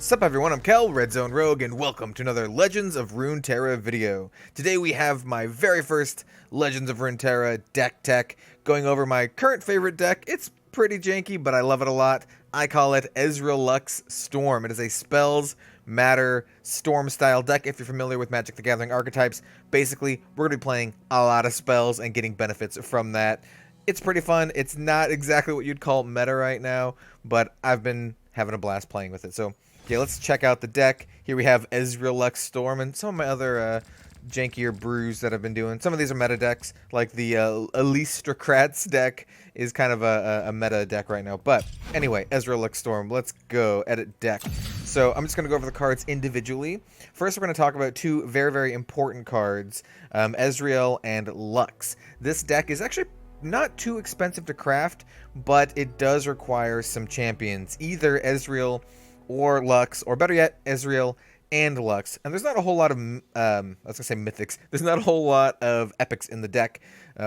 Sup everyone, I'm Kel, Red Zone Rogue, and welcome to another Legends of Runeterra video. Today we have my very first Legends of Runeterra deck tech, going over my current favorite deck. It's pretty janky, but I love it a lot. I call it EzreaLux Storm. It is a spells, matter, storm style deck. If you're familiar with Magic the Gathering archetypes, basically we're going to be playing a lot of spells and getting benefits from that. It's pretty fun. It's not exactly what you'd call meta right now, but I've been having a blast playing with it. So yeah, let's check out the deck. Here we have EzreaLux Storm and some of my other jankier brews that I've been doing. Some of these are meta decks, like the Elistocrats deck is kind of a meta deck right now. But anyway, EzreaLux Storm, let's go edit deck. So I'm just going to go over the cards individually. First, we're going to talk about two very, very important cards, Ezreal and Lux. This deck is actually not too expensive to craft, but it does require some champions, either Ezreal or Lux, or better yet, Ezreal and Lux. And there's not a whole lot of, I was going to say mythics. There's not a whole lot of epics in the deck.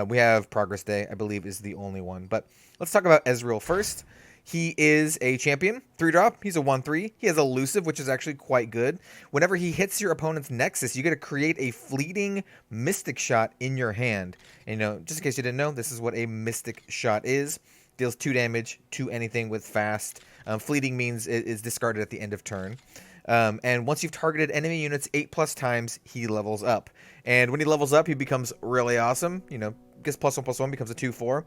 We have Progress Day, I believe, is the only one. But let's talk about Ezreal first. He is a champion, 3-drop. He's a 1/3. He has elusive, which is actually quite good. Whenever he hits your opponent's Nexus, you get to create a fleeting Mystic Shot in your hand. And, just in case you didn't know, this is what a Mystic Shot is. Deals 2 damage to anything with fast. Fleeting means it is discarded at the end of turn. And once you've targeted enemy units 8+ times, he levels up. And when he levels up, he becomes really awesome. Gets +1/+1, becomes a 2/4.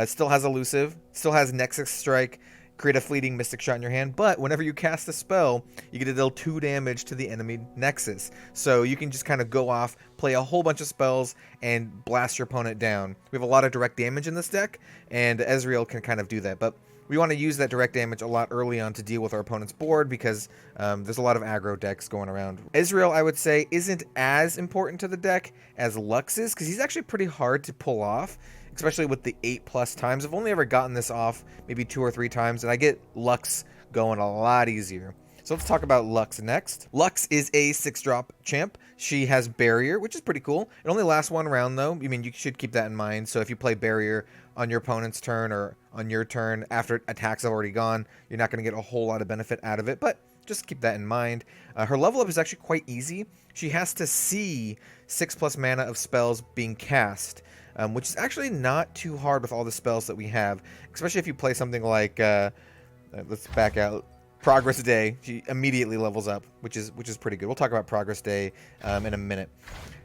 Still has elusive, still has Nexus Strike, create a fleeting Mystic Shot in your hand. But whenever you cast a spell, you get to deal 2 damage to the enemy Nexus. So you can just kind of go off, play a whole bunch of spells, and blast your opponent down. We have a lot of direct damage in this deck, and Ezreal can kind of do that. But we want to use that direct damage a lot early on to deal with our opponent's board because there's a lot of aggro decks going around. Ezreal, I would say, isn't as important to the deck as Lux is because he's actually pretty hard to pull off, especially with the 8+ times. I've only ever gotten this off maybe 2 or 3 times, and I get Lux going a lot easier. So let's talk about Lux next. Lux is a 6-drop champ. She has Barrier, which is pretty cool. It only lasts 1 round, though. I mean, you should keep that in mind. So if you play Barrier on your opponent's turn or on your turn after attacks have already gone, you're not going to get a whole lot of benefit out of it, but just keep that in mind. Her level up is actually quite easy. She has to see 6+ mana of spells being cast, which is actually not too hard with all the spells that we have, especially if you play something like, let's back out, Progress Day. She immediately levels up, which is pretty good. We'll talk about Progress Day in a minute.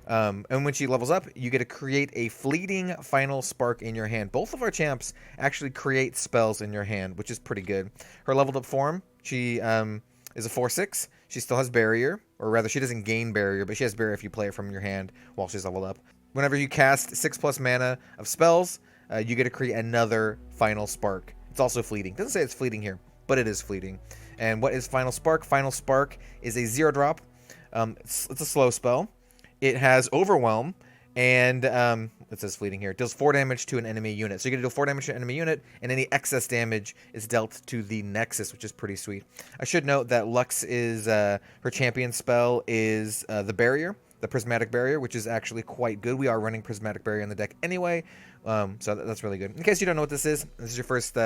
And when she levels up, you get to create a fleeting Final Spark in your hand. Both of our champs actually create spells in your hand, which is pretty good. Her leveled up form, she is a 4/6. She still has Barrier, or rather she doesn't gain Barrier, but she has Barrier if you play it from your hand while she's leveled up. Whenever you cast 6+ mana of spells, you get to create another Final Spark. It's also fleeting. It doesn't say it's fleeting here, but it is fleeting. And what is Final Spark? Final Spark is a 0-drop. It's a slow spell. It has Overwhelm, and it says fleeting here. It deals 4 damage to an enemy unit. So you're going to deal 4 damage to an enemy unit, and any excess damage is dealt to the Nexus, which is pretty sweet. I should note that Lux is, her champion spell is the Barrier, the Prismatic Barrier, which is actually quite good. We are running Prismatic Barrier in the deck anyway, so that's really good. In case you don't know what this is your first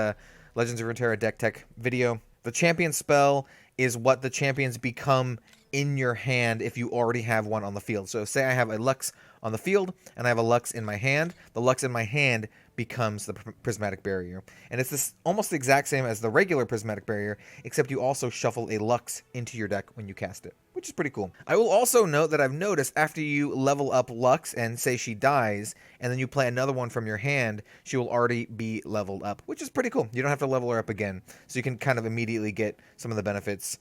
Legends of Runeterra deck tech video. The champion spell is what the champions become in your hand if you already have one on the field. So say I have a Lux on the field and I have a Lux in my hand. The Lux in my hand becomes the Prismatic Barrier. And it's this almost the exact same as the regular Prismatic Barrier, except you also shuffle a Lux into your deck when you cast it, which is pretty cool. I will also note that I've noticed after you level up Lux and say she dies, and then you play another one from your hand, she will already be leveled up, which is pretty cool. You don't have to level her up again, so you can kind of immediately get some of the benefits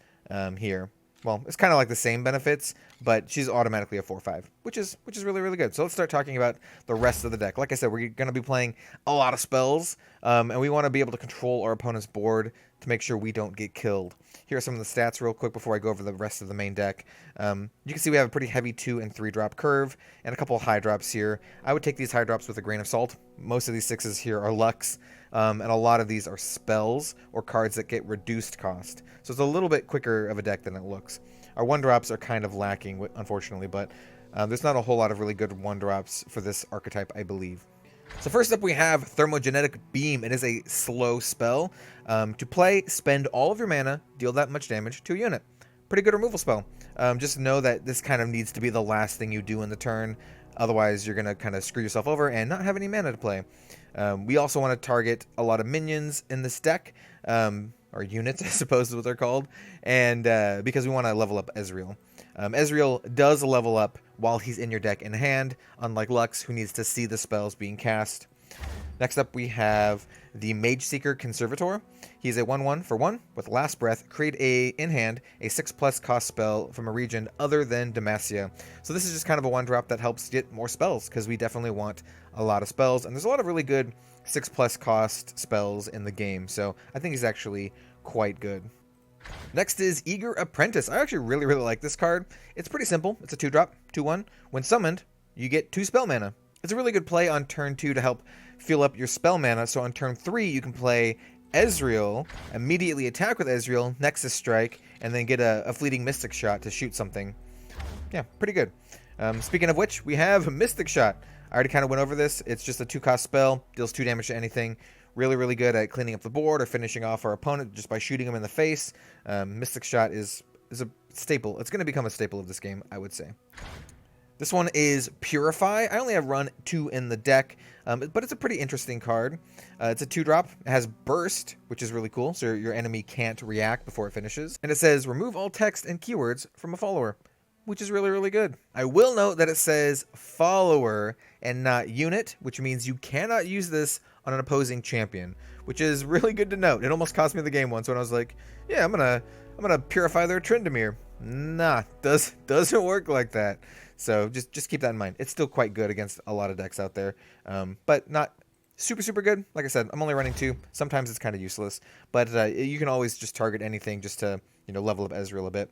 here. Well, it's kind of like the same benefits, but she's automatically a 4/5, which is really, really good. So let's start talking about the rest of the deck. Like I said, we're going to be playing a lot of spells, and we want to be able to control our opponent's board to make sure we don't get killed. Here are some of the stats real quick before I go over the rest of the main deck. You can see we have a pretty heavy 2- and 3-drop curve, and a couple of high drops here. I would take these high drops with a grain of salt. Most of these 6s here are Lux. And a lot of these are spells or cards that get reduced cost. So it's a little bit quicker of a deck than it looks. Our 1-drops are kind of lacking, unfortunately, but there's not a whole lot of really good 1-drops for this archetype, I believe. So first up we have Thermogenetic Beam. It is a slow spell. To play, spend all of your mana, deal that much damage to a unit. pretty good removal spell. Just know that this kind of needs to be the last thing you do in the turn. Otherwise, you're going to kind of screw yourself over and not have any mana to play. We also want to target a lot of minions in this deck, or units, I suppose is what they're called, and because we want to level up Ezreal. Ezreal does level up while he's in your deck in hand, unlike Lux, who needs to see the spells being cast. Next up, we have the Mage Seeker Conservator. He's a 1/1 for 1 with Last Breath. Create in hand a 6+ cost spell from a region other than Demacia. So this is just kind of a 1-drop that helps get more spells, because we definitely want a lot of spells, and there's a lot of really good 6+ cost spells in the game. So I think he's actually quite good. Next is Eager Apprentice. I actually really like this card. It's pretty simple. It's a 2-drop, 2/1. When summoned, you get 2 spell mana. It's a really good play on turn 2 to help fill up your spell mana. So on turn 3, you can play Ezreal, immediately attack with Ezreal, Nexus Strike, and then get a fleeting Mystic Shot to shoot something. Yeah, pretty good. Speaking of which, we have Mystic Shot. I already kind of went over this. It's just a 2-cost spell, deals 2 damage to anything. Really good at cleaning up the board or finishing off our opponent just by shooting him in the face. Mystic Shot is a staple. It's going to become a staple of this game, I would say. This one is Purify. I only have run 2 in the deck, but it's a pretty interesting card. It's a 2-drop. It has Burst, which is really cool, so your enemy can't react before it finishes. And it says, remove all text and keywords from a follower, which is really good. I will note that it says follower and not unit, which means you cannot use this on an opposing champion, which is really good to note. It almost cost me the game once when I was like, yeah, I'm gonna purify their Tryndamere. Nah, doesn't work like that. So just keep that in mind. It's still quite good against a lot of decks out there, but not super good. Like I said, I'm only running 2. Sometimes it's kind of useless, but you can always just target anything just to level up Ezreal a bit.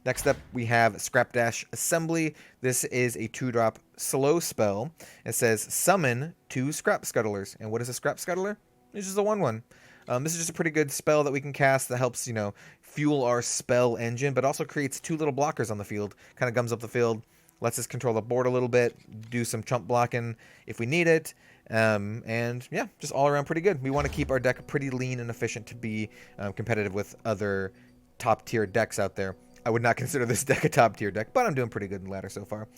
Next up, we have Scrapdash Assembly. This is a 2-drop slow spell. It says summon 2 Scrap Scuttlers. And what is a Scrap Scuttler? It's just a 1/1. This is just a pretty good spell that we can cast that helps, fuel our spell engine, but also creates 2 little blockers on the field. Kind of gums up the field, lets us control the board a little bit, do some chump blocking if we need it. And yeah, just all around pretty good. We want to keep our deck pretty lean and efficient to be competitive with other top-tier decks out there. I would not consider this deck a top-tier deck, but I'm doing pretty good in ladder so far.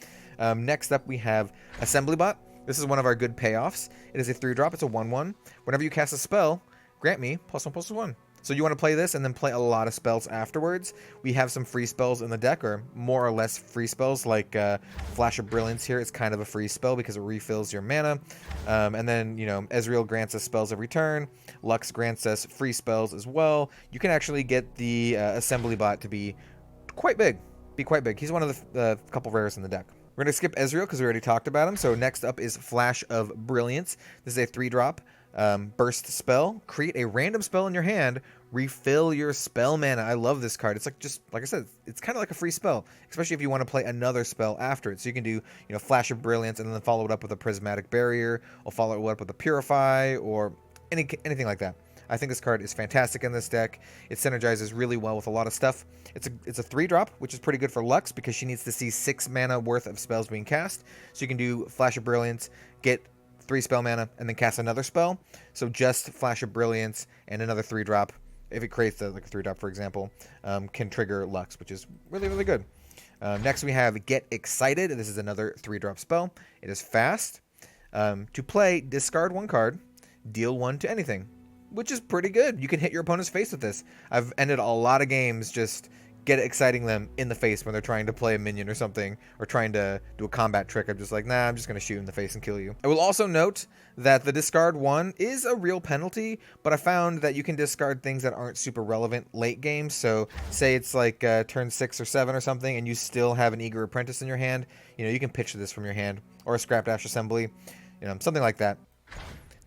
Next up, we have Assembly Bot. This is one of our good payoffs. It is a 3-drop. It's a 1/1. Whenever you cast a spell, grant me +1/+1. So you want to play this and then play a lot of spells afterwards. We have some free spells in the deck, or more or less free spells, like Flash of Brilliance here. It's kind of a free spell because it refills your mana. And then, Ezreal grants us spells every turn. Lux grants us free spells as well. You can actually get the Assembly Bot to be quite big. He's one of the couple rares in the deck. We're going to skip Ezreal because we already talked about him. So next up is Flash of Brilliance. This is a 3-drop burst spell. Create a random spell in your hand. Refill your spell mana. I love this card. It's like I said, it's kind of like a free spell, especially if you want to play another spell after it. So you can do, Flash of Brilliance and then follow it up with a Prismatic Barrier, or follow it up with a Purify, or anything like that. I think this card is fantastic in this deck. It synergizes really well with a lot of stuff. It's a 3-drop, which is pretty good for Lux because she needs to see 6 mana worth of spells being cast. So you can do Flash of Brilliance, get 3 spell mana, and then cast another spell. So just Flash of Brilliance and another 3-drop, if it creates like a 3-drop, for example, can trigger Lux, which is really good. Next we have Get Excited. This is another 3-drop spell. It is fast. To play, discard 1 card, deal 1 to anything, which is pretty good. You can hit your opponent's face with this. I've ended a lot of games just exciting them in the face when they're trying to play a minion or something, or trying to do a combat trick. I'm just like, nah, I'm just going to shoot in the face and kill you. I will also note that the discard 1 is a real penalty, but I found that you can discard things that aren't super relevant late game. So say it's like turn 6 or 7 or something, and you still have an Eager Apprentice in your hand. You can pitch this from your hand, or a Scrapdash Assembly, something like that.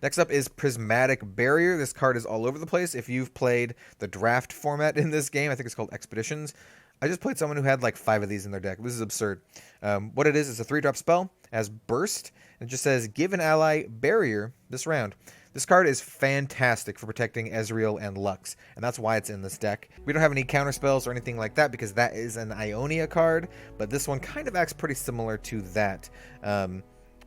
Next up is Prismatic Barrier. This card is all over the place. If you've played the draft format in this game, I think it's called Expeditions. I just played someone who had like 5 of these in their deck. This is absurd. What it is a 3-drop spell. It has Burst. And it just says, give an ally Barrier this round. This card is fantastic for protecting Ezreal and Lux, and that's why it's in this deck. We don't have any counter spells or anything like that because that is an Ionia card, but this one kind of acts pretty similar to that.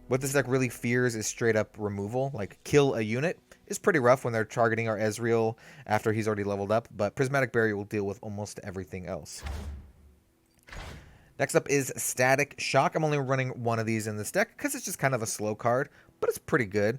What this deck really fears is straight up removal, like kill a unit. Is pretty rough when they're targeting our Ezreal after he's already leveled up, but Prismatic Barrier will deal with almost everything else. Next up is Static Shock. I'm only running one of these in this deck because it's just kind of a slow card, but it's pretty good.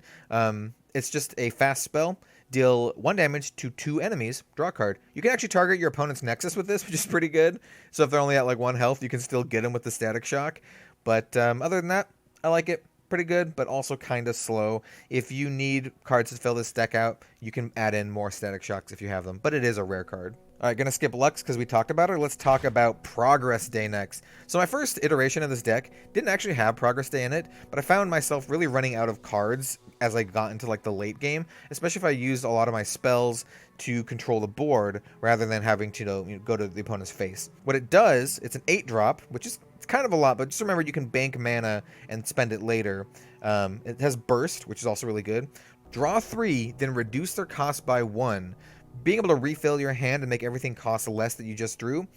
It's just a fast spell. Deal 1 damage to 2 enemies, draw a card. You can actually target your opponent's Nexus with this, which is pretty good. So if they're only at like 1 health, you can still get them with the Static Shock. But other than that, I like it. Pretty good, but also kind of slow. If you need cards to fill this deck out, you can add in more Static Shocks if you have them, but it is a rare card. All right, gonna skip Lux because we talked about her. Let's talk about Progress Day next. So my first iteration of this deck didn't actually have Progress Day in it, but I found myself really running out of cards as I got into like the late game, especially if I used a lot of my spells to control the board rather than having to go to the opponent's face. What it does, it's an 8-drop, which is kind of a lot, but just remember you can bank mana and spend it later. It has Burst, which is also really good. Draw 3, then reduce their cost by 1. Being able to refill your hand and make everything cost less that you just drew,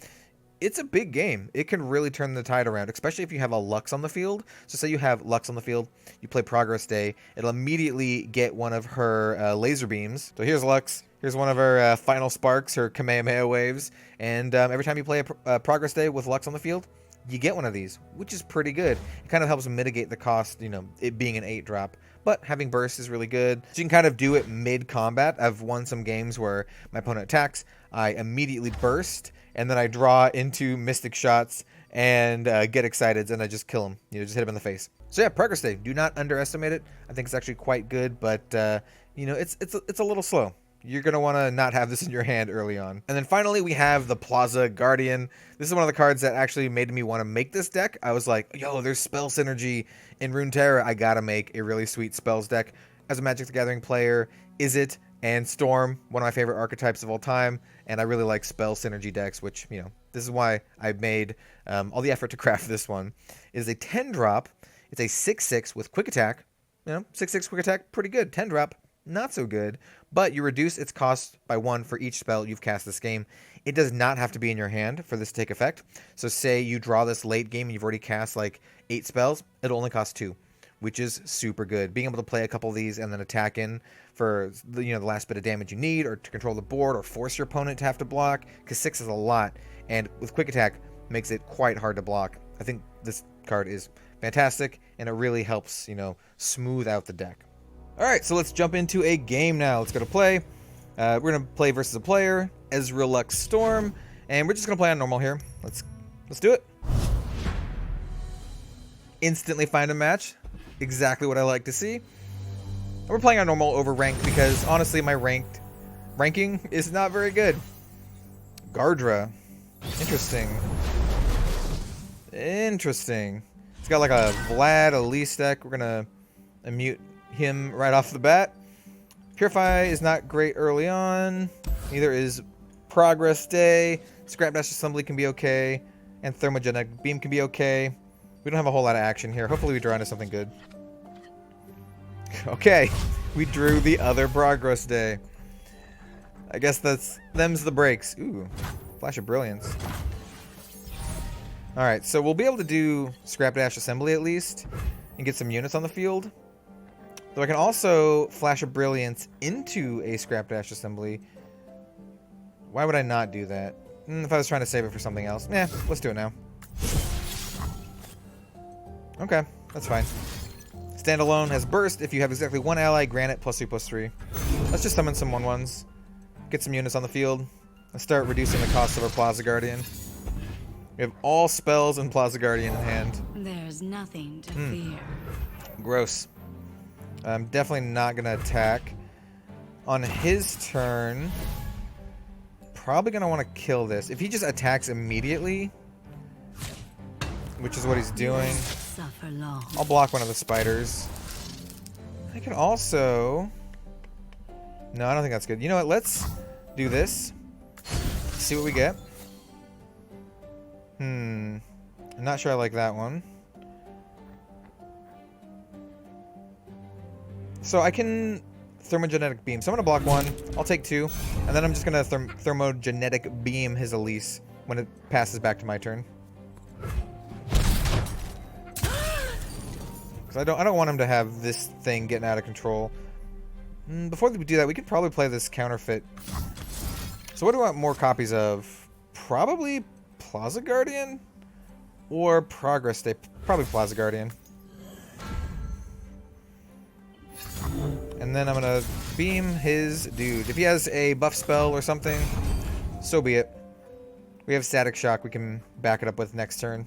it's a big game. It can really turn the tide around, especially if you have a Lux on the field. So say you have Lux on the field, you play Progress Day, it'll immediately get one of her laser beams. So here's Lux, here's one of her final sparks, her Kamehameha waves, and every time you play a Progress Day with Lux on the field, you get one of these, which is pretty good. It kind of helps mitigate the cost, it being an 8-drop. But having Burst is really good. So you can kind of do it mid-combat. I've won some games where my opponent attacks, I immediately burst, and then I draw into Mystic Shots and get excited, and I just kill him. Just hit him in the face. So yeah, Progress Day. Do not underestimate it. I think it's actually quite good, but it's a little slow. You're going to want to not have this in your hand early on. And then finally, we have the Plaza Guardian. This is one of the cards that actually made me want to make this deck. I was like, yo, there's spell synergy in Runeterra. I got to make a really sweet spells deck. As a Magic the Gathering player, Izzet and Storm, one of my favorite archetypes of all time. And I really like spell synergy decks, which, this is why I made all the effort to craft this one. It is a 10-drop. It's a 6/6 with quick attack. 6/6 quick attack, pretty good. 10-drop. Not so good, but you reduce its cost by 1 for each spell you've cast this game. It does not have to be in your hand for this to take effect. So say you draw this late game and you've already cast like 8 spells, it'll only cost 2, which is super good. Being able to play a couple of these and then attack in for the last bit of damage you need, or to control the board, or force your opponent to have to block, because 6 is a lot, and with quick attack makes it quite hard to block. I think this card is fantastic, and it really helps smooth out the deck. Alright, so let's jump into a game now. Let's go to play. We're going to play versus a player, EzreaLux Storm, and we're just going to play on normal here. Let's do it. Instantly find a match. Exactly what I like to see. We're playing on normal over ranked because, honestly, my ranking is not very good. Gardra. Interesting. It's got like a Vlad, Elise deck. We're going to mute him right off the bat. Purify is not great early on. Neither is Progress Day. Scrap Dash Assembly can be okay. And Thermogenic Beam can be okay. We don't have a whole lot of action here. Hopefully we draw into something good. Okay. We drew the other Progress Day. I guess them's the breaks. Ooh. Flash of Brilliance. Alright, so we'll be able to do Scrap Dash Assembly at least. And get some units on the field. Though I can also Flash of Brilliance into a Scrap Dash Assembly. Why would I not do that? If I was trying to save it for something else. Let's do it now. Okay, that's fine. Standalone has Burst. If you have exactly 1 ally, grant it +3/+3. Let's just summon some 1/1s. Get some units on the field. Let's start reducing the cost of our Plaza Guardian. We have all spells and Plaza Guardian in hand. There's nothing to fear. Gross. I'm definitely not going to attack. On his turn, probably going to want to kill this. If he just attacks immediately, which is what he's doing, I'll block one of the spiders. I can also... No, I don't think that's good. You know what? Let's do this. See what we get. I'm not sure I like that one. So I can Thermogenetic Beam. So I'm going to block 1. I'll take 2. And then I'm just going to Thermogenetic Beam his Elise when it passes back to my turn. Because I don't want him to have this thing getting out of control. Before we do that, we could probably play this Counterfeit. So what do I want more copies of? Probably Plaza Guardian? Or Progress Day. Probably Plaza Guardian. And then I'm gonna beam his dude. If he has a buff spell or something, so be it. We have Static Shock we can back it up with next turn.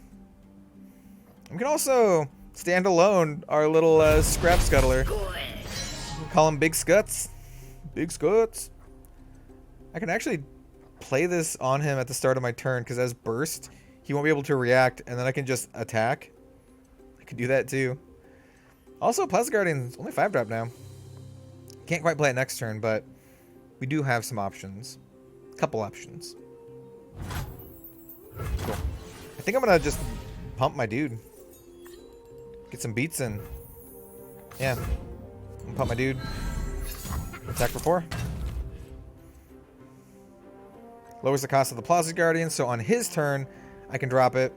We can also stand alone our little Scrap Scuttler. Call him Big Scuts. Big Scuts. I can actually play this on him at the start of my turn, because as burst, he won't be able to react, and then I can just attack. I can do that too. Also, Plaza Guardian's only 5-drop now. Can't quite play it next turn, but we do have some options. Couple options. Cool. I think I'm gonna just pump my dude. Get some beats in. Yeah. Pump my dude. Attack for 4. Lowers the cost of the Plaza Guardian, so on his turn, I can drop it.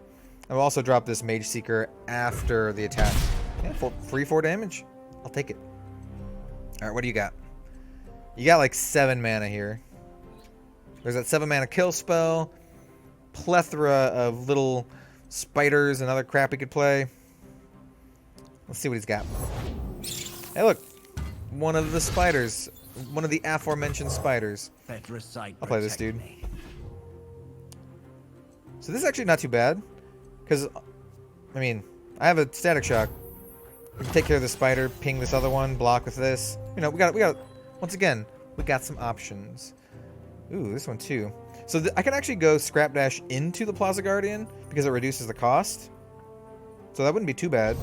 I'll also drop this Mage Seeker after the attack. Yeah, free 4 damage. I'll take it. Alright, what do you got? You got like 7 mana here. There's that 7 mana kill spell. Plethora of little spiders and other crap he could play. Let's see what he's got. Hey, look. One of the spiders. One of the aforementioned spiders. I'll play this dude. So this is actually not too bad. Because, I mean, I have a Static Shock. We can take care of the spider, ping this other one, block with this. You know, we got, once again, we got some options. Ooh, this one too. So I can actually go Scrap Dash into the Plaza Guardian because it reduces the cost. So that wouldn't be too bad.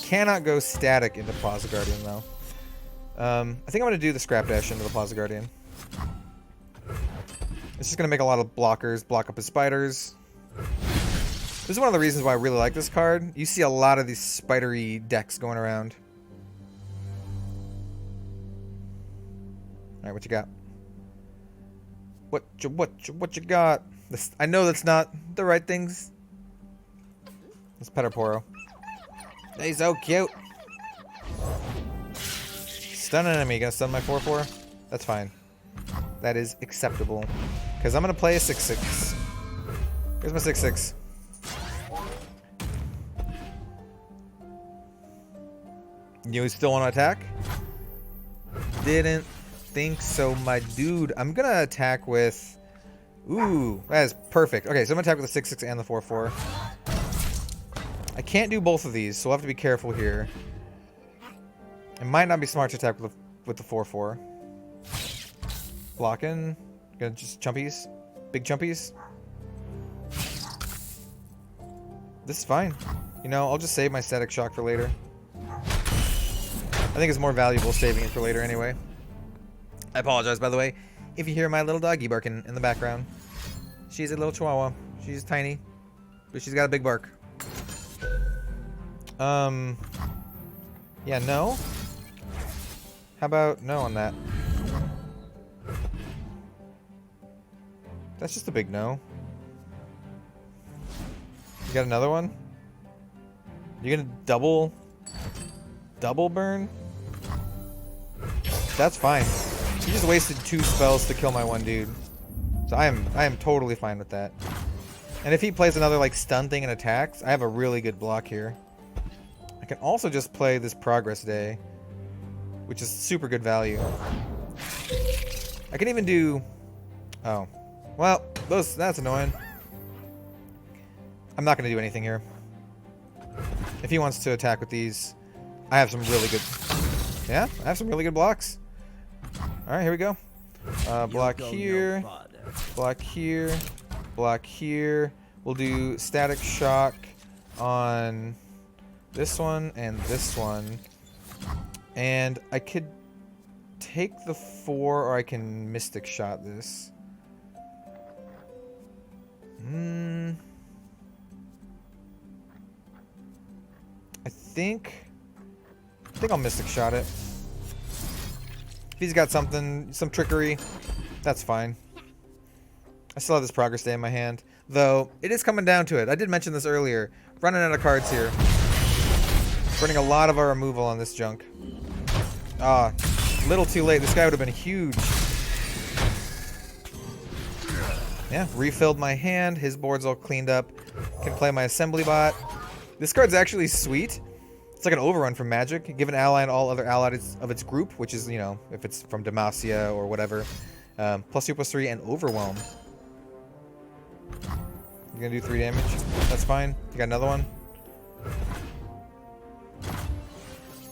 Cannot go static into Plaza Guardian though. I think I'm going to do the Scrap Dash into the Plaza Guardian. It's just going to make a lot of blockers, block up his spiders. This is one of the reasons why I really like this card. You see a lot of these spidery decks going around. Alright, what you got? What you got? I know that's not the right things. Let's pet our Poro. He's so cute. Stun an enemy. Gonna stun my 4/4? That's fine. That is acceptable. Because I'm gonna play a 6/6. Here's my 6/6. You still want to attack? Didn't think so, my dude. I'm gonna attack with... Ooh, that is perfect. Okay, so I'm gonna attack with the 6/6 and the 4/4. I can't do both of these, so we'll have to be careful here. It might not be smart to attack with the 4/4. Blocking. Gonna just chumpies. Big chumpies. This is fine. You know, I'll just save my Static Shock for later. I think it's more valuable saving it for later anyway. I apologize, by the way, if you hear my little doggy barking in the background. She's a little chihuahua. She's tiny, but she's got a big bark. Yeah, no? How about no on that? That's just a big no. You got another one? You're gonna double burn? That's fine. He just wasted 2 spells to kill my one dude. So I am totally fine with that. And if he plays another like stun thing and attacks, I have a really good block here. I can also just play this Progress Day, which is super good value. I can even do... Oh. Well, that's annoying. I'm not going to do anything here. If he wants to attack with these, I have some really good... Yeah, I have some really good blocks. Alright, here we go. Block here. Block here. Block here. We'll do Static Shock on this one and this one. And I could take the 4 or I can Mystic Shot this. I think I'll Mystic Shot it. If he's got something, some trickery, that's fine. I still have this Progress Day in my hand. Though, it is coming down to it. I did mention this earlier. Running out of cards here. Burning a lot of our removal on this junk. Ah, little too late. This guy would have been huge. Yeah, refilled my hand. His board's all cleaned up. can play my assembly bot. This card's actually sweet. It's like an overrun from Magic. Give an ally and all other allies of its group, which is, you know, if it's from Demacia or whatever, +2/+3 and overwhelm. You're gonna do 3 damage. That's fine. You got another one?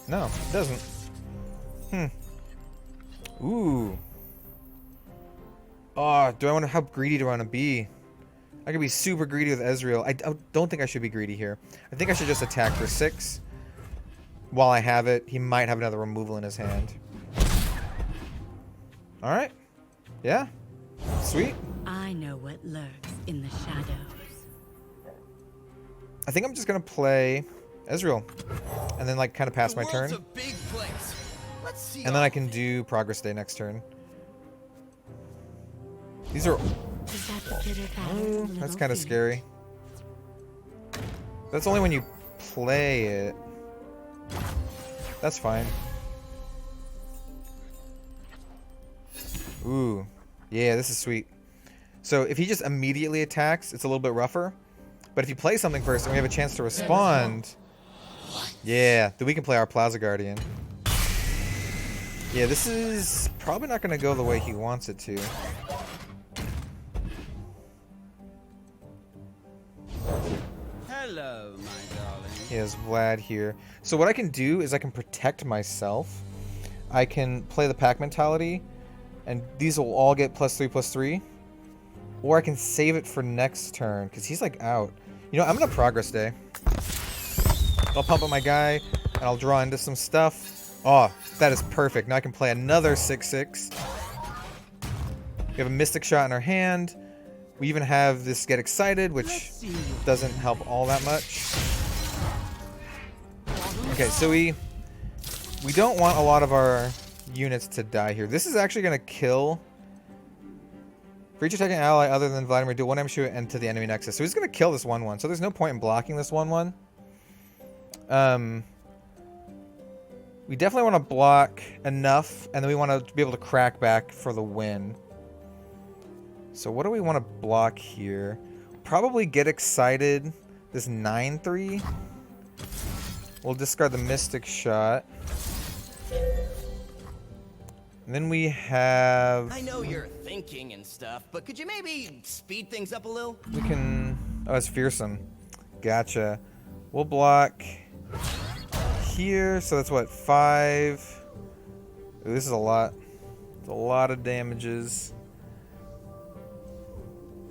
No, it doesn't. Ooh. Oh, how greedy do I want to be? I could be super greedy with Ezreal. I don't think I should be greedy here. I think I should just attack for 6. While I have it, he might have another removal in his hand. Alright. Yeah. Sweet. I know what lurks in the shadows. I think I'm just gonna play Ezreal. And then like kind of pass my turn. And then I can do Progress Day next turn. These are... Oh, that's kind of scary. That's only when you play it. That's fine. Ooh. Yeah, this is sweet. So if he just immediately attacks, it's a little bit rougher. But if you play something first and we have a chance to respond... Yeah, then we can play our Plaza Guardian. Yeah, this is probably not going to go the way he wants it to. Hello, my darling. He has Vlad here. So what I can do is I can protect myself. I can play the pack mentality, and these will all get +3/+3. Or I can save it for next turn, because he's like out. You know, I'm going to Progress Day. I'll pump up my guy, and I'll draw into some stuff. Oh, that is perfect. Now I can play another 6/6. We have a Mystic Shot in our hand. We even have this Get Excited, which doesn't help all that much. Okay, so we don't want a lot of our units to die here. This is actually going to kill... For each attacking ally other than Vladimir, do 1 damage to it and to the enemy nexus. So he's going to kill this 1/1. So there's no point in blocking this 1/1. We definitely want to block enough, and then we want to be able to crack back for the win. So what do we want to block here? Probably Get Excited. This 9/3. We'll discard the Mystic Shot. And then we have... I know you're thinking and stuff, but could you maybe speed things up a little? We can... Oh, it's Fearsome. Gotcha. We'll block here. So that's what, 5... Ooh, this is a lot. It's a lot of damages.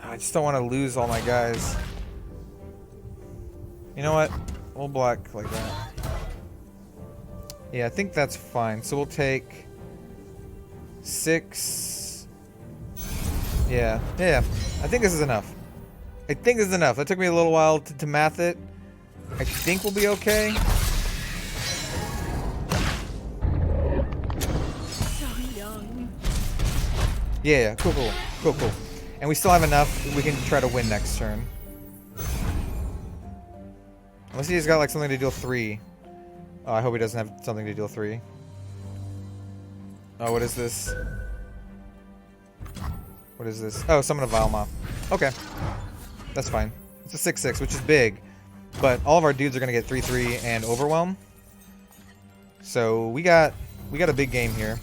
I just don't want to lose all my guys. You know what? We'll block like that. Yeah, I think that's fine. So we'll take 6. Yeah. I think this is enough. That took me a little while to math it. I think we'll be okay. So young. Yeah, cool. And we still have enough. We can try to win next turn. Unless he's got like something to deal 3. Oh, I hope he doesn't have something to deal 3. Oh, what is this? What is this? Oh, summon a Valma. Okay. That's fine. It's a 6/6, which is big. But all of our dudes are going to get 3/3 and Overwhelm. So we got a big game here.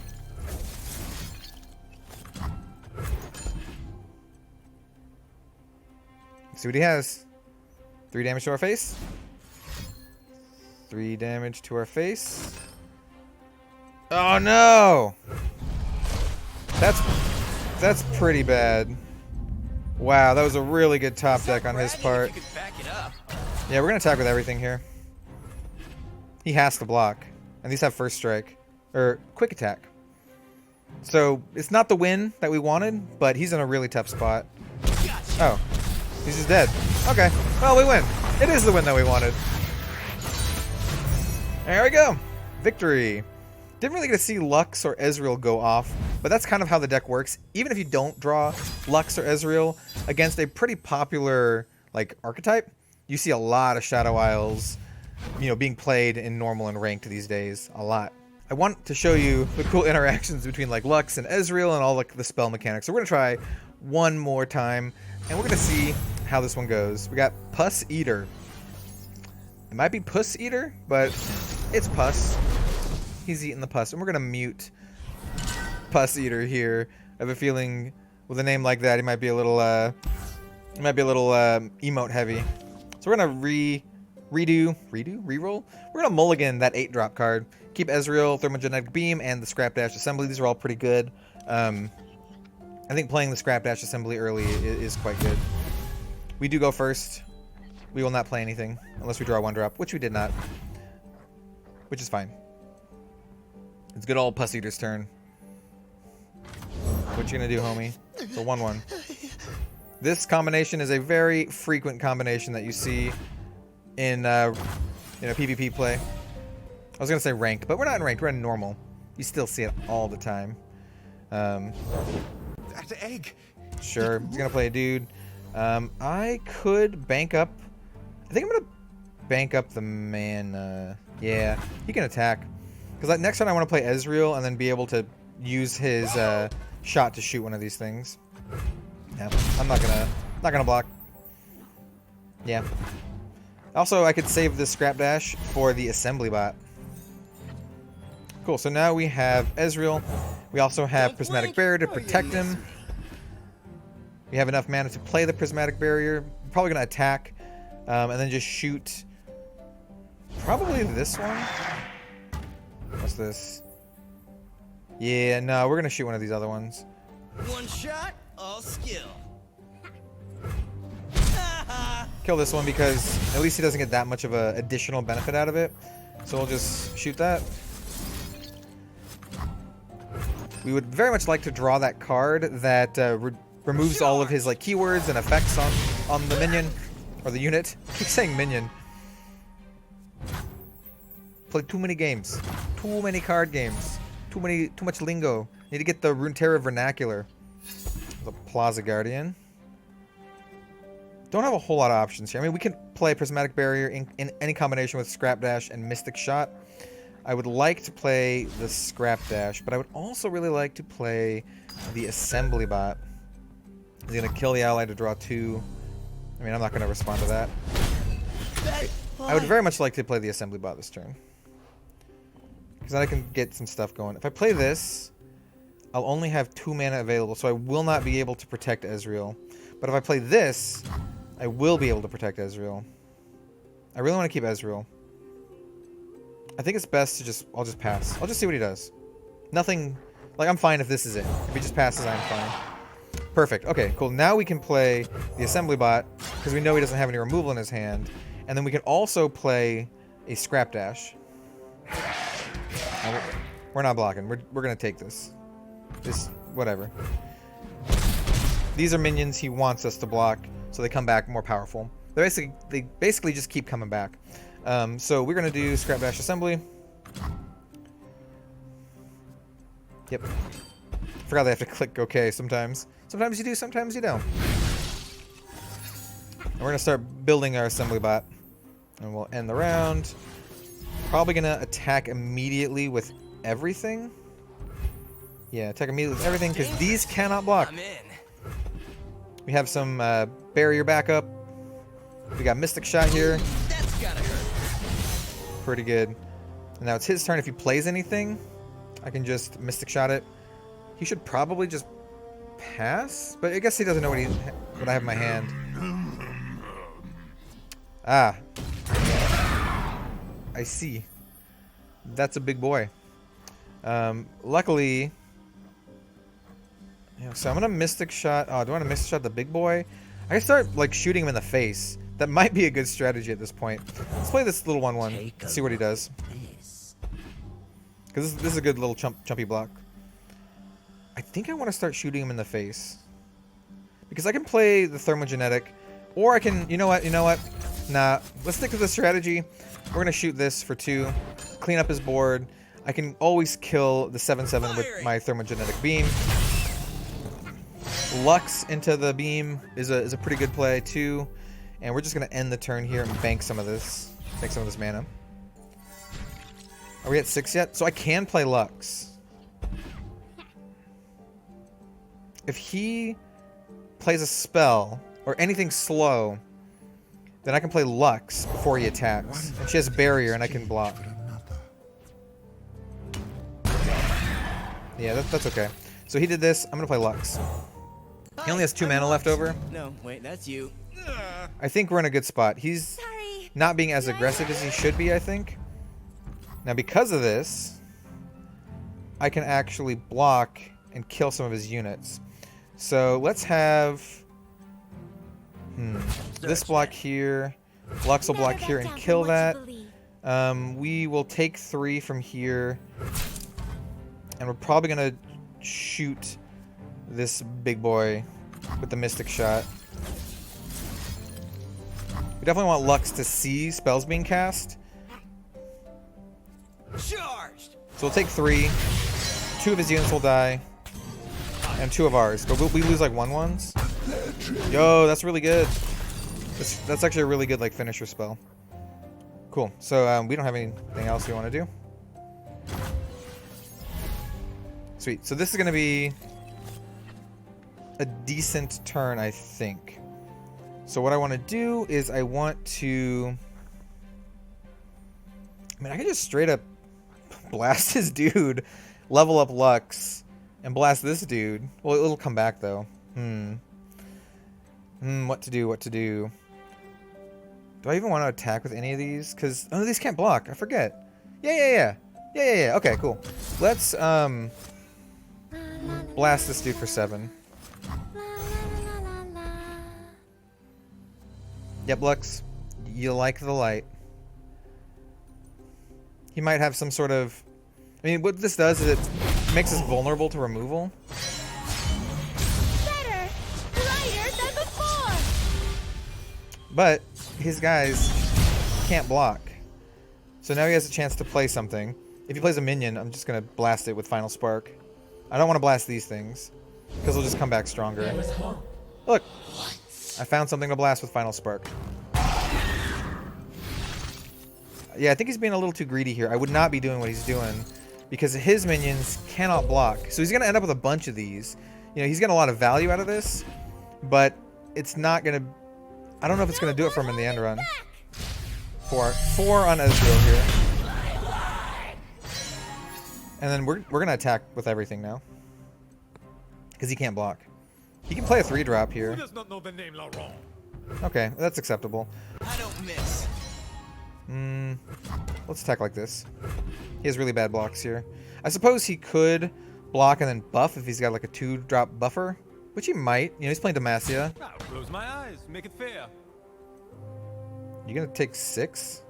Let's see what he has. 3 damage to our face. 3 damage to our face. Oh no! That's pretty bad. Wow, that was a really good top deck on his part. Yeah, we're gonna attack with everything here. He has to block. And these have first strike. Or quick attack. So it's not the win that we wanted, but he's in a really tough spot. Oh. He's just dead. Okay. Well, we win. It is the win that we wanted. There we go. Victory. Didn't really get to see Lux or Ezreal go off, but that's kind of how the deck works. Even if you don't draw Lux or Ezreal against a pretty popular like archetype, you see a lot of Shadow Isles, you know, being played in normal and ranked these days. A lot. I want to show you the cool interactions between like Lux and Ezreal and all like the spell mechanics. So we're gonna try one more time, and we're gonna see how this one goes. We got Pus Eater. It might be Puss Eater, but it's Pus. He's eating the pus. And we're going to mute Pus Eater here. I have a feeling with a name like that, he might be a little, emote heavy. So we're going to reroll? We're going to mulligan that 8-drop card. Keep Ezreal, Thermogenetic Beam, and the Scrap Dash Assembly. These are all pretty good. I think playing the Scrap Dash Assembly early is quite good. We do go first. We will not play anything unless we draw 1-drop, which we did not. Which is fine. It's good old Pus Eater's turn. What you gonna do, homie? It's a 1/1. This combination is a very frequent combination that you see in PvP play. I was gonna say ranked, but we're not in ranked. We're in normal. You still see it all the time. That egg. Sure, he's gonna play a dude. I could bank up. I think I'm gonna bank up the mana. Yeah, he can attack. Because next time I want to play Ezreal and then be able to use his shot to shoot one of these things. Yeah, I'm not gonna block. Yeah. Also, I could save the Scrap Dash for the Assembly Bot. Cool. So now we have Ezreal. We also have Prismatic Barrier to protect him. We have enough mana to play the Prismatic Barrier. I'm probably gonna attack, and then just shoot. Probably this one. What's this? Yeah, no, we're gonna shoot one of these other ones. One shot, all skill. Kill this one because at least he doesn't get that much of an additional benefit out of it. So we'll just shoot that. We would very much like to draw that card that removes all of his like keywords and effects on the minion or the unit. I keep saying minion. Play too many games, too many card games, too much lingo. Need to get the Runeterra vernacular. The Plaza Guardian. Don't have a whole lot of options here. I mean, we can play Prismatic Barrier in any combination with Scrap Dash and Mystic Shot. I would like to play the Scrap Dash, but I would also really like to play the Assembly Bot. He's going to kill the ally to draw 2. I mean, I'm not going to respond to that. I would very much like to play the Assembly Bot this turn. Because then I can get some stuff going. If I play this, I'll only have 2 mana available, so I will not be able to protect Ezreal. But if I play this, I will be able to protect Ezreal. I really want to keep Ezreal. I think it's best to I'll just pass. I'll just see what he does. Nothing, like I'm fine if this is it. If he just passes, I'm fine. Perfect. Okay, cool. Now we can play the Assembly Bot, because we know he doesn't have any removal in his hand. And then we can also play a Scrap Dash. We're not blocking. We're going to take this. Whatever. These are minions he wants us to block, so they come back more powerful. They basically just keep coming back. So we're going to do Scrap Dash Assembly. Yep. Forgot they have to click OK sometimes. Sometimes you do, sometimes you don't. And we're going to start building our Assembly Bot. And we'll end the round. Probably going to attack immediately with everything. Yeah, attack immediately with everything, because these cannot block. We have some barrier backup. We got Mystic Shot here. That's gotta hurt. Pretty good. And now it's his turn. If he plays anything, I can just Mystic Shot it. He should probably just pass, but I guess he doesn't know what I have in my hand. Ah. I see. That's a big boy. Luckily... Yeah, so I'm gonna Mystic Shot... Oh, do I want to Mystic Shot the big boy? I can start, like, shooting him in the face. That might be a good strategy at this point. Let's play this little 1/1. Let's see what he does. Because this is a good little chumpy block. I think I want to start shooting him in the face. Because I can play the Thermogenetic. Or I can... You know what? Nah. Let's stick to the strategy. We're going to shoot this for 2. Clean up his board. I can always kill the 7/7 with my Thermogenetic Beam. Lux into the beam is a pretty good play too. And we're just going to end the turn here and bank some of this. Bank some of this mana. Are we at 6 yet? So I can play Lux. If he plays a spell, or anything slow, then I can play Lux before he attacks. And she has a barrier and I can block. Yeah, that's okay. So he did this. I'm going to play Lux. He only has 2 mana left over. No, wait, that's you. I think we're in a good spot. He's Sorry. not being as aggressive as he should be, I think. Now, because of this, I can actually block and kill some of his units. So let's have this block here. Lux will block here and kill that. We will take 3 from here. And we're probably going to shoot this big boy with the Mystic Shot. We definitely want Lux to see spells being cast. Charged. So we'll take 3. 2 of his units will die. And 2 of ours. But we lose like 1/1s. Yo, that's really good. That's actually a really good like finisher spell. Cool. So we don't have anything else we want to do. Sweet. So this is going to be a decent turn, I think. So what I want to do is I want to... I mean, I can just straight up blast his dude, level up Lux, and blast this dude. Well, it'll come back, though. What to do, what to do. Do I even want to attack with any of these? Because, oh, these can't block. I forget. Yeah. Okay, cool. Let's, blast this dude for 7. Yep, Lux. You like the light. He might have some sort of... I mean, what this does is it makes us vulnerable to removal. Better, brighter than before. But his guys can't block. So now he has a chance to play something. If he plays a minion, I'm just going to blast it with Final Spark. I don't want to blast these things, because they'll just come back stronger. Look! I found something to blast with Final Spark. Yeah, I think he's being a little too greedy here. I would not be doing what he's doing, because his minions cannot block. So he's going to end up with a bunch of these. You know, he's getting a lot of value out of this, but it's not going to... I don't know if it's going to do it for him in the end run. 4 on Ezreal here. And then we're going to attack with everything now. Because he can't block. He can play a 3-drop here. Who does not know the name Laurent? Okay, that's acceptable. I don't miss. Let's attack like this. He has really bad blocks here. I suppose he could block and then buff if he's got like a 2-drop buffer. Which he might. You know, he's playing Demacia. I'll close my eyes, make it fair. You gonna take 6?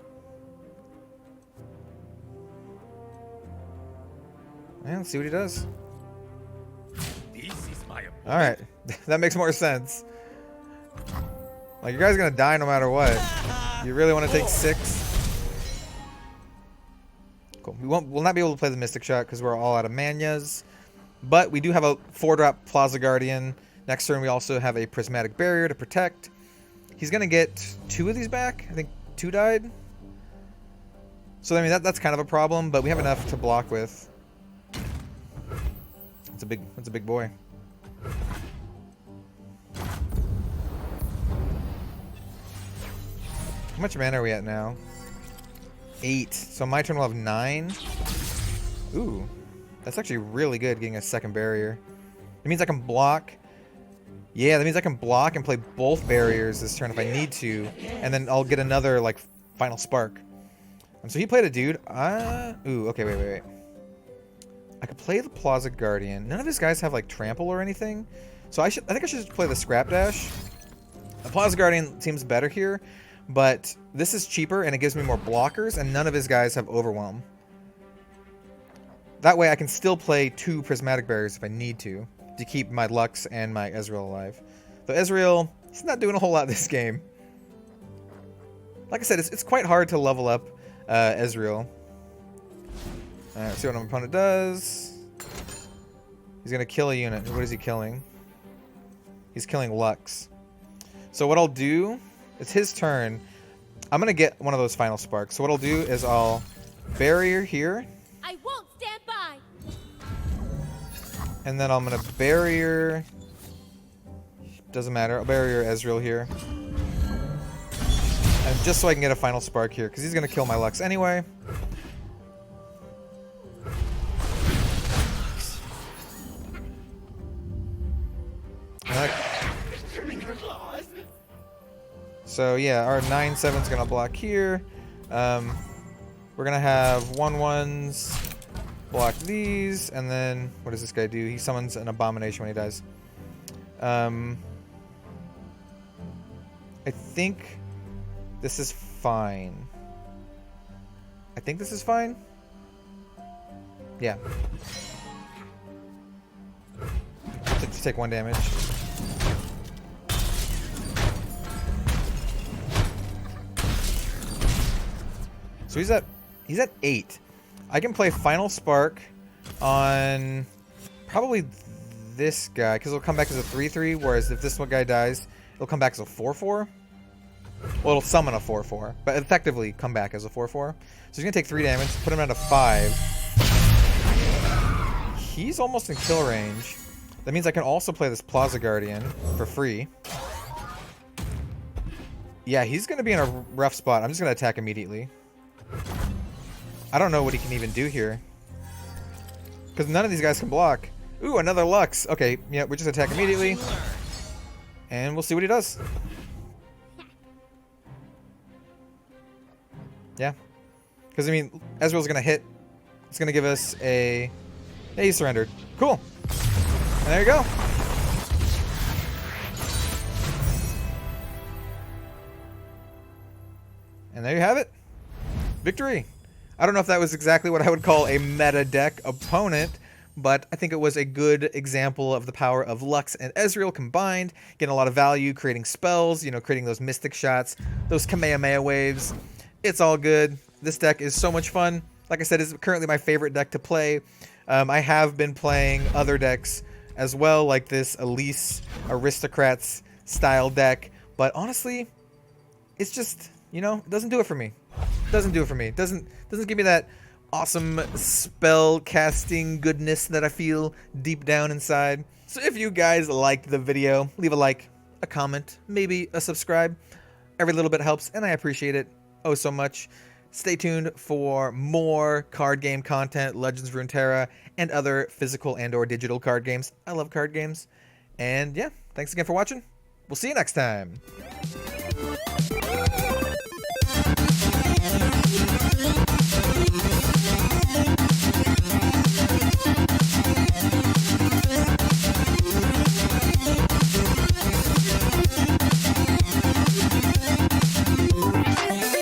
Yeah, let's see what he does. This is my opponent. Alright, that makes more sense. Like, your guy's gonna die no matter what. You really want to take 6? Cool. We'll not be able to play the Mystic Shot because we're all out of manas. But we do have a 4-drop Plaza Guardian. Next turn we also have a Prismatic Barrier to protect. He's gonna get 2 of these back. I think 2 died. So I mean that's kind of a problem, but we have enough to block with. That's a big boy. How much mana are we at now? 8. So my turn will have 9. Ooh. That's actually really good, getting a second barrier. It means I can block. Yeah, that means I can block and play both barriers this turn if I need to. And then I'll get another, like, Final Spark. And so he played a dude. Ooh, okay, wait. I could play the Plaza Guardian. None of his guys have, like, Trample or anything. So I think I should just play the Scrap Dash. The Plaza Guardian seems better here. But this is cheaper and it gives me more blockers. And none of his guys have Overwhelm. That way I can still play 2 Prismatic Barriers if I need to keep my Lux and my Ezreal alive. Though Ezreal, he's not doing a whole lot this game. Like I said, it's quite hard to level up Ezreal. Alright, let's see what my opponent does. He's going to kill a unit. What is he killing? He's killing Lux. So what I'll do, it's his turn. I'm going to get one of those Final Sparks. So what I'll do is I'll barrier here. I won't stand by. And then I'm going to barrier... Doesn't matter. I'll bury your Ezreal here. And just so I can get a final spark here, because he's going to kill my Lux anyway. So yeah, our 9/7's gonna block here. We're gonna have 1/1s block these, and then what does this guy do? He summons an abomination when he dies. I think this is fine. I think this is fine. Yeah. Just take 1 damage. So he's at 8. I can play Final Spark on probably this guy, because it'll come back as a 3/3, whereas if this one guy dies, it'll come back as a 4/4. Well, it'll summon a 4/4, but effectively come back as a 4/4. So he's gonna take 3 damage, put him down to 5. He's almost in kill range. That means I can also play this Plaza Guardian for free. Yeah, he's gonna be in a rough spot. I'm just gonna attack immediately. I don't know what he can even do here, because none of these guys can block. Ooh, another Lux. Okay, yeah, we just attack immediately, and we'll see what he does. Yeah, because I mean, Ezreal's gonna hit. It's gonna give us a. Hey, he surrendered. Cool. And there you go. And there you have it. Victory. I don't know if that was exactly what I would call a meta deck opponent, but I think it was a good example of the power of Lux and Ezreal combined, getting a lot of value, creating spells, you know, creating those mystic shots, those Kamehameha waves. It's all good. This deck is so much fun. Like I said, it's currently my favorite deck to play. I have been playing other decks as well, like this Elise Aristocrats style deck, but honestly, it's just, you know, it doesn't do it for me. Doesn't do it for me. Doesn't give me that awesome spell casting goodness that I feel deep down inside. So if you guys liked the video, leave a like, a comment, maybe a subscribe. Every little bit helps, and I appreciate it oh so much. Stay tuned for more card game content, Legends of Runeterra, and other physical and or digital card games. I love card games. And yeah, thanks again for watching. We'll see you next time. Thank you.